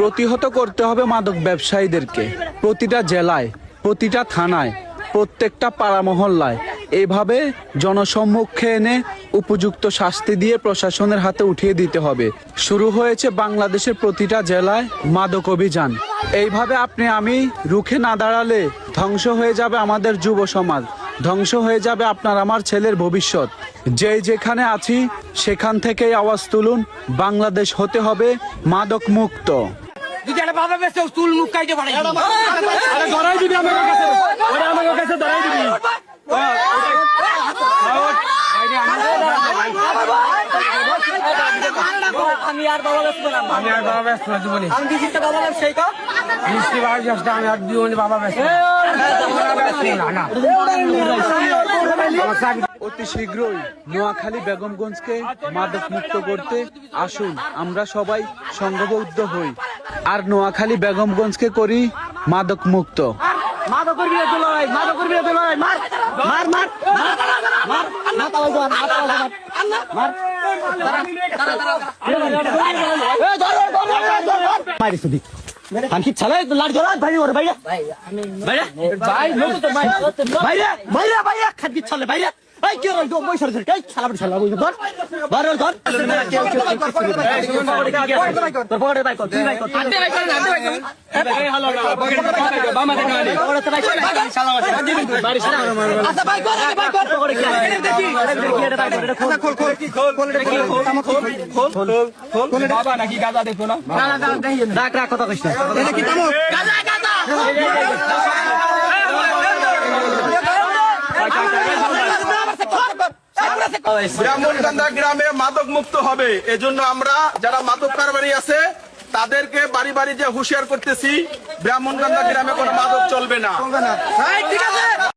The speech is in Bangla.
প্রতিহত করতে হবে মাদক ব্যবসায়ীদেরকে। প্রতিটা জেলায়, প্রতিটা থানায়, প্রত্যেকটা পাড়া মহল্লায় এইভাবে জনসম্মুখে এনে উপযুক্ত শাস্তি দিয়ে প্রশাসনের হাতে উঠিয়ে দিতে হবে। শুরু হয়েছে বাংলাদেশের প্রতিটা জেলায় মাদক অভিযান। এইভাবে আপনি আমি রুখে না দাঁড়ালে ধ্বংস হয়ে যাবে আমাদের যুব সমাজ, ধ্বংস হয়ে যাবে আপনার আমার ছেলের ভবিষ্যৎ। যেই যেখানে আছি সেখান থেকেই আওয়াজ তুলুন, বাংলাদেশ হতে হবে মাদক মুক্ত। আমি আর বাবা ব্যস্ত না, জীবনে আমি দিচ্ছি বাবা ব্যস্ত মিষ্টি আমি আর জীবনে বাবা ব্যস্ত অতি শীঘ্রই নোয়াখালী বেগমগঞ্জকে মাদক মুক্ত করতে আসুন আমরা সবাই সংঘবদ্ধ হই, আর নোয়াখালী বেগমগঞ্জকে করি মাদক মুক্ত। মাদকের বিরুদ্ধে লড়াই, মাদকের বিরুদ্ধে লড়াই, মার মার মার মার মার বাবা নাকি গাঁজা দেখো না কথা কইছ ব্রাহ্মণকান্দা গ্রামে মাদক মুক্ত হবে, এজন্য আমরা যারা মাদক কারবারি আছে তাদেরকে বাড়ি বাড়ি যে হুঁশিয়ার করতেছি, ব্রাহ্মণকান্দা গ্রামে কোনো মাদক চলবে না।